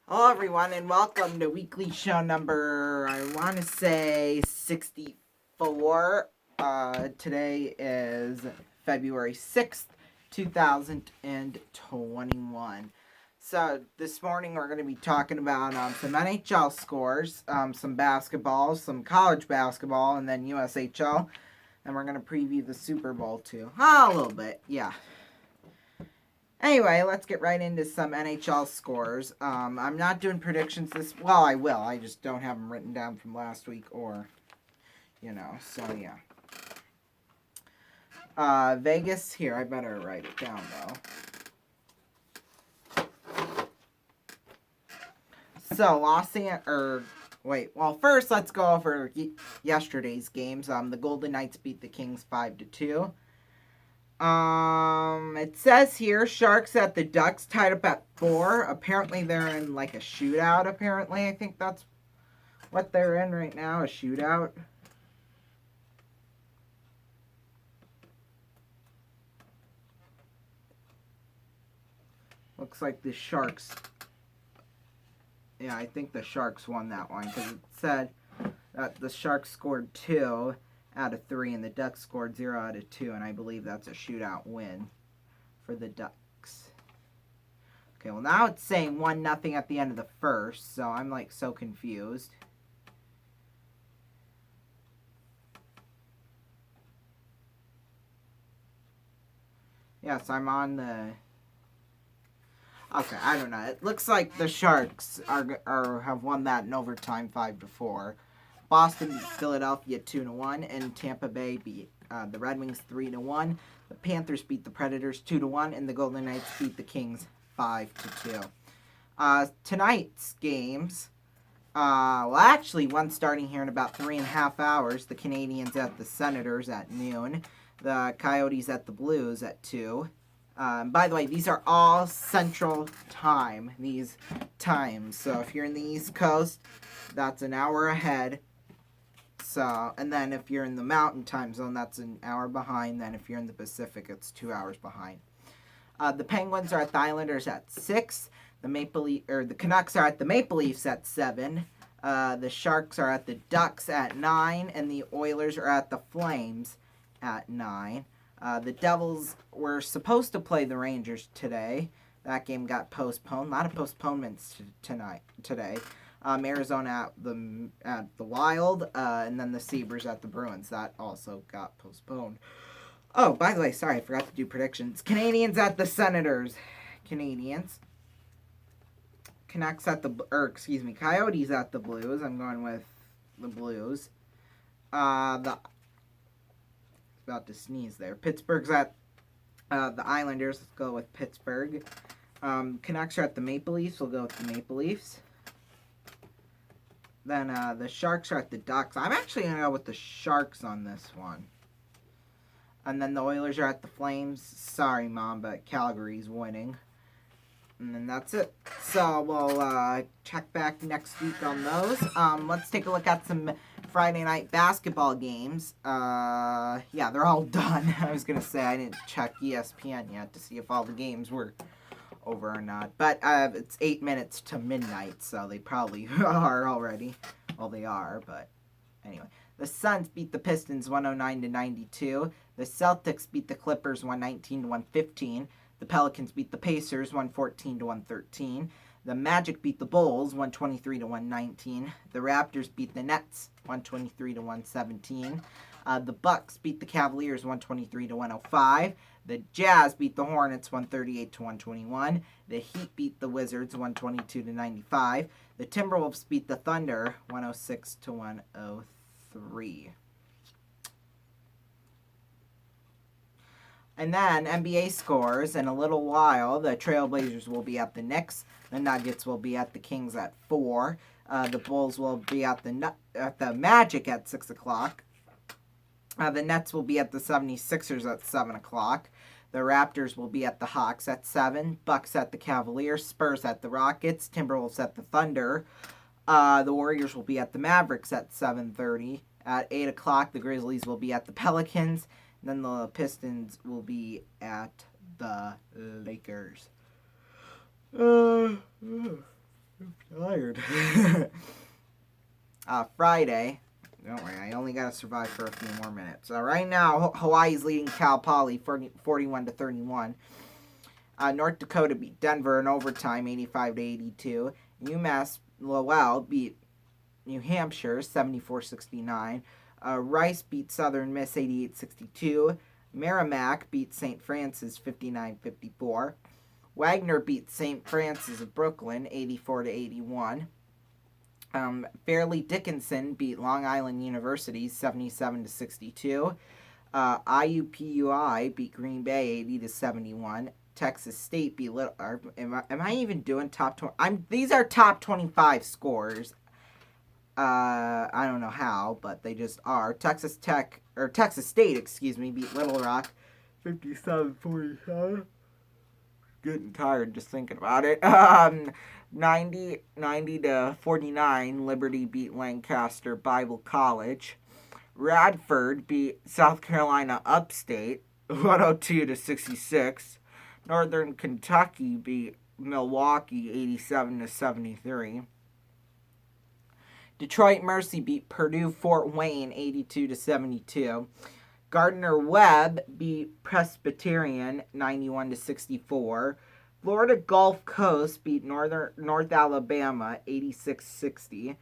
Hello, everyone, and welcome to weekly show number, I want to say, 64. Today is February 6th, 2021. So, this morning we're going to be talking about some NHL scores, some basketball, some college basketball, and then USHL. And we're going to preview the Super Bowl, too. A little bit, yeah. Anyway, let's get right into some NHL scores. I'm not doing predictions well, I will. I just don't have them written down from last week or, so yeah. Vegas, here, I better write it down, though. So, first let's go over yesterday's games. The Golden Knights beat the Kings 5-2. It says here Sharks at the Ducks tied up at 4. Apparently they're in like a shootout. I think that's what they're in right now, a shootout. Looks like the Sharks. Yeah, I think the Sharks won that one because it said that the Sharks scored 2 out of 3 and the Ducks scored 0 out of 2, and I believe that's a shootout win for the Ducks. Okay, well now it's saying 1-0 at the end of the first, so I'm like so confused. Yes, I'm on the... Okay, I don't know. It looks like the Sharks have won that in overtime 5-4. Boston beat Philadelphia 2-1, and Tampa Bay beat the Red Wings 3-1. The Panthers beat the Predators 2-1, and the Golden Knights beat the Kings 5-2. Tonight's games, actually one starting here in about 3.5 hours. The Canadiens at the Senators at noon. The Coyotes at the Blues at 2. By the way, these are all Central Time, these times. So if you're in the East Coast, that's an hour ahead. So, and then if you're in the Mountain Time Zone, that's an hour behind. Then if you're in the Pacific, it's 2 hours behind. The Penguins are at the Islanders at 6. The Canucks are at the Maple Leafs at 7. The Sharks are at the Ducks at 9, and the Oilers are at the Flames at 9. The Devils were supposed to play the Rangers today. That game got postponed. A lot of postponements today. Arizona at the Wild, and then the Sabres at the Bruins. That also got postponed. Oh, by the way, sorry, I forgot to do predictions. Canadiens at the Senators. Canadiens. Coyotes at the Blues. I'm going with the Blues. About to sneeze there. Pittsburgh's at the Islanders. Let's go with Pittsburgh. Canucks are at the Maple Leafs. We'll go with the Maple Leafs. Then the Sharks are at the Ducks. I'm actually going to go with the Sharks on this one. And then the Oilers are at the Flames. Sorry, Mom, but Calgary's winning. And then that's it. So we'll check back next week on those. Let's take a look at some Friday night basketball games. Yeah, they're all done. I was going to say I didn't check ESPN yet to see if all the games were over or not. But it's 8 minutes to midnight, so they probably are already. Well, they are, but anyway. The Suns beat the Pistons 109-92. The Celtics beat the Clippers 119-115. The Pelicans beat the Pacers 114-113. The Magic beat the Bulls 123-119. The Raptors beat the Nets 123-117. The Bucks beat the Cavaliers 123-105. The Jazz beat the Hornets 138-121. The Heat beat the Wizards 122-95. The Timberwolves beat the Thunder 106-103. And then NBA scores in a little while. The Trailblazers will be at the Knicks. The Nuggets will be at the Kings at 4. The Bulls will be at the Magic at 6 o'clock. The Nets will be at the 76ers at 7 o'clock. The Raptors will be at the Hawks at 7. Bucks at the Cavaliers. Spurs at the Rockets. Timberwolves at the Thunder. The Warriors will be at the Mavericks at 7:30. At 8 o'clock, the Grizzlies will be at the Pelicans. Then the Pistons will be at the Lakers. I'm tired. Friday. Don't worry, I only gotta survive for a few more minutes. Right now, Hawaii's leading Cal Poly 41-31. North Dakota beat Denver in overtime, 85-82. UMass Lowell beat New Hampshire, 74-69. Rice beat Southern Miss, 88-62. Merrimack beat St. Francis, 59-54. Wagner beat St. Francis of Brooklyn, 84-81. Fairleigh Dickinson beat Long Island University, 77-62. IUPUI beat Green Bay, 80-71. Texas State beat Little. Am I even doing top 20? These are top 25 scores. I don't know how, but they just are. Texas State, excuse me, beat Little Rock, 57-47. Getting tired just thinking about it. 90-49. Liberty beat Lancaster Bible College. Radford beat South Carolina Upstate, 102-66. Northern Kentucky beat Milwaukee, 87-73. Detroit Mercy beat Purdue Fort Wayne, 82-72. Gardner-Webb beat Presbyterian, 91-64. Florida Gulf Coast beat North Alabama, 86-60.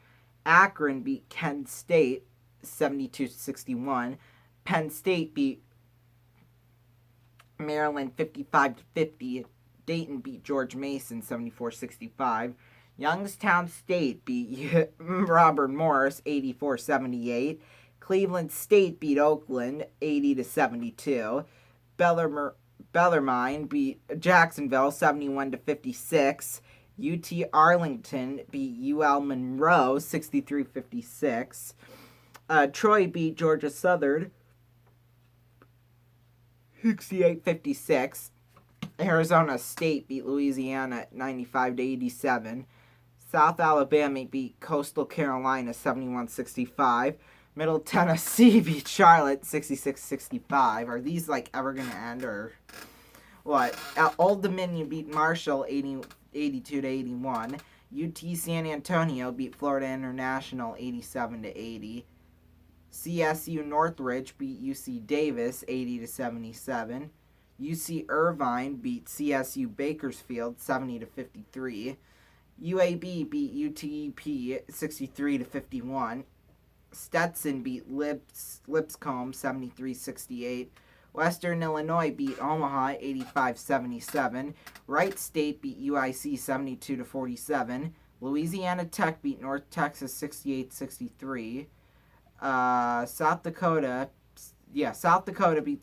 Akron beat Kent State, 72-61. Penn State beat Maryland, 55-50. Dayton beat George Mason, 74-65. Youngstown State beat Robert Morris, 84-78. Cleveland State beat Oakland, 80-72. Bellarmine beat Jacksonville, 71-56. UT Arlington beat UL Monroe, 63-56. Troy beat Georgia Southern, 68-56. Arizona State beat Louisiana, 95-87. South Alabama beat Coastal Carolina, 71-65. Middle Tennessee beat Charlotte, 66-65. Are these, ever going to end, or what? Old Dominion beat Marshall, 82-81. UT San Antonio beat Florida International, 87-80. CSU Northridge beat UC Davis, 80-77. UC Irvine beat CSU Bakersfield, 70-53. UAB beat UTEP, 63-51. Stetson beat Lipscomb, 73-68. Western Illinois beat Omaha, 85-77. Wright State beat UIC, 72-47. Louisiana Tech beat North Texas, 68-63. South Dakota beat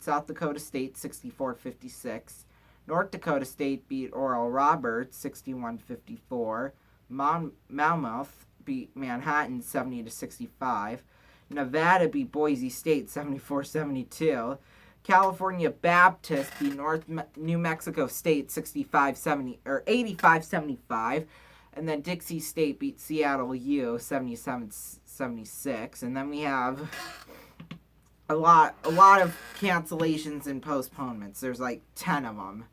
South Dakota State, 64-56. North Dakota State beat Oral Roberts, 61-54. Monmouth beat Manhattan, 70-65. Nevada beat Boise State, 74-72. California Baptist beat New Mexico State, 85-75. And then Dixie State beat Seattle U, 77-76. And then we have a lot of cancellations and postponements. There's 10 of them.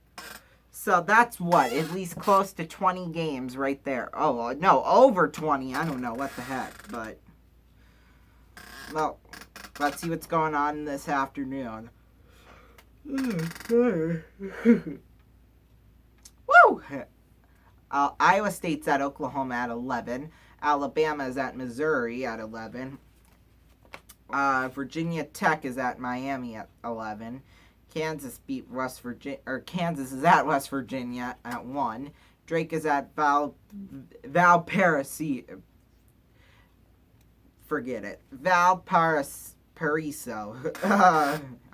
So that's at least close to 20 games right there. Oh, no, over 20. I don't know what the heck, but well, let's see what's going on this afternoon. Woo! Iowa State's at Oklahoma at 11. Alabama is at Missouri at 11. Virginia Tech is at Miami at 11. Kansas Kansas is at West Virginia at 1. Drake is at Valparaiso. Forget it. Valparaiso.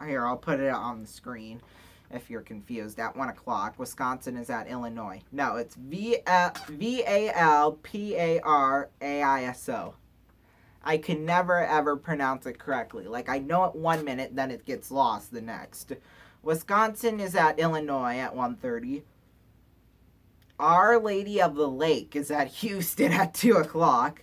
Here, I'll put it on the screen if you're confused. At 1 o'clock. Wisconsin is at Illinois. No, it's Valparaiso. I can never, ever pronounce it correctly. I know it 1 minute, then it gets lost the next. Wisconsin is at Illinois at 1:30. Our Lady of the Lake is at Houston at 2 o'clock.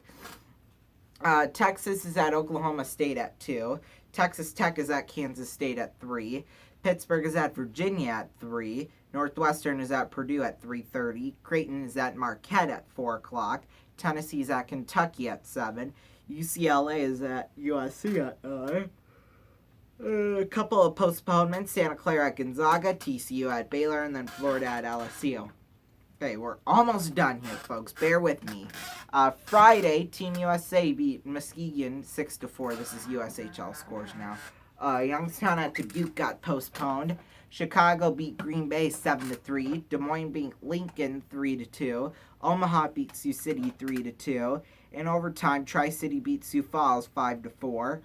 Texas is at Oklahoma State at 2. Texas Tech is at Kansas State at 3. Pittsburgh is at Virginia at 3. Northwestern is at Purdue at 3:30. Creighton is at Marquette at 4 o'clock. Tennessee's at Kentucky at 7. UCLA is at USC at 9. A couple of postponements. Santa Clara at Gonzaga, TCU at Baylor, and then Florida at LSU. Okay, we're almost done here, folks. Bear with me. Friday, Team USA beat Muskegon 6-4. This is USHL scores now. Youngstown at Dubuque got postponed. Chicago beat Green Bay 7-3. Des Moines beat Lincoln 3-2. Omaha beat Sioux City 3-2. In overtime, Tri-City beat Sioux Falls 5-4.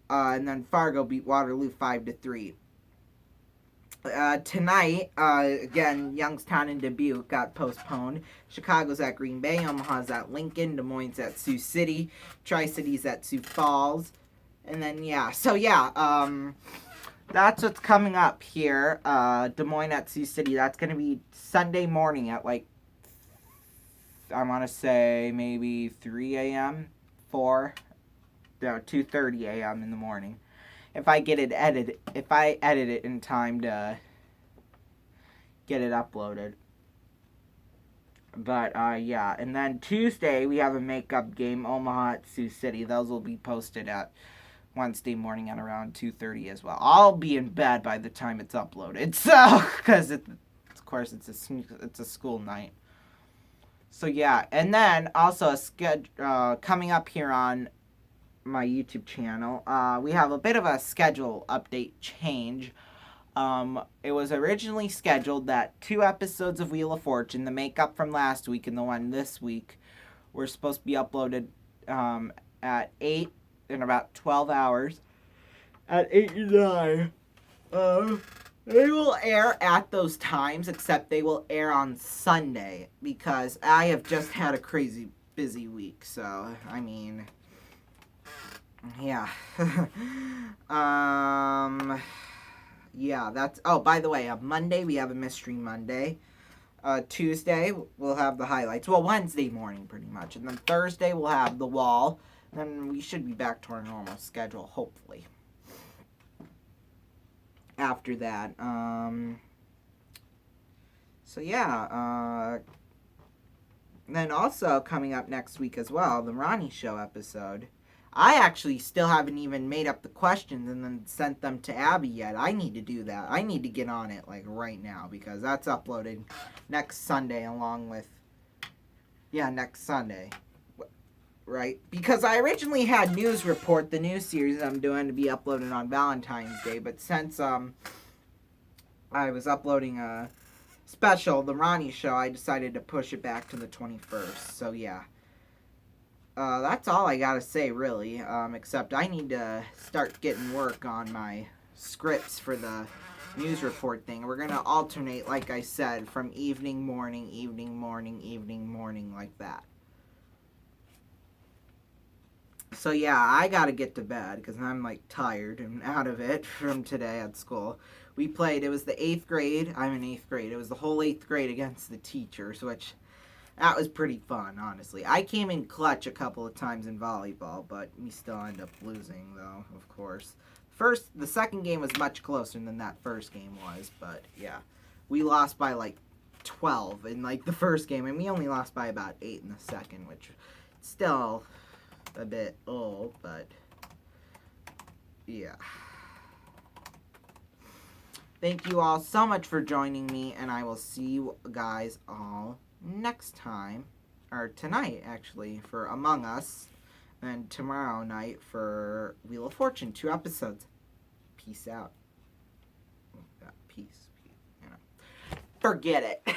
And then Fargo beat Waterloo 5-3. Tonight, again, Youngstown and Dubuque got postponed. Chicago's at Green Bay. Omaha's at Lincoln. Des Moines at Sioux City. Tri-City's at Sioux Falls. And then, that's what's coming up here. Des Moines at Sioux City. That's going to be Sunday morning at, I want to say maybe 3 a.m., 2:30 a.m. in the morning. If I edit it in time to get it uploaded. But, and then Tuesday we have a makeup game, Omaha at Sioux City. Those will be posted at Wednesday morning at around 2:30 as well. I'll be in bed by the time it's uploaded, so, because it's a school night. So, yeah, and then also coming up here on my YouTube channel, we have a bit of a schedule update change. It was originally scheduled that 2 episodes of Wheel of Fortune, the makeup from last week and the one this week, were supposed to be uploaded at 8 in about 12 hours. At 8 and 9. They will air at those times, except they will air on Sunday, because I have just had a crazy busy week, so, I mean... Yeah. That's... Oh, by the way, on Monday, we have a Mystery Monday. Tuesday, we'll have the highlights. Well, Wednesday morning, pretty much. And then Thursday, we'll have The Wall. Then we should be back to our normal schedule, hopefully. After that. Then also, coming up next week as well, the Ronnie Show episode. I actually still haven't even made up the questions and then sent them to Abby yet. I need to do that. I need to get on it, right now, because that's uploaded next Sunday along with... Yeah, next Sunday. Right? Because I originally had News Report, the news series I'm doing, to be uploaded on Valentine's Day, but since I was uploading a special, The Ronnie Show, I decided to push it back to the 21st. So, yeah. That's all I gotta say, really, except I need to start getting work on my scripts for the news report thing. We're gonna alternate, like I said, from evening, morning, like that. So, yeah, I gotta get to bed, because I'm, tired and out of it from today at school. We played, it was the 8th grade, I'm in 8th grade, it was the whole 8th grade against the teachers, which... That was pretty fun, honestly. I came in clutch a couple of times in volleyball, but we still end up losing, though, of course. The second game was much closer than that first game was, but, yeah. We lost by, 12 in, the first game, and we only lost by about 8 in the second, which still a bit old, but, yeah. Thank you all so much for joining me, and I will see you guys all next time, or tonight actually, for Among Us, and tomorrow night for Wheel of Fortune, 2 episodes. Peace out. Peace. Forget it.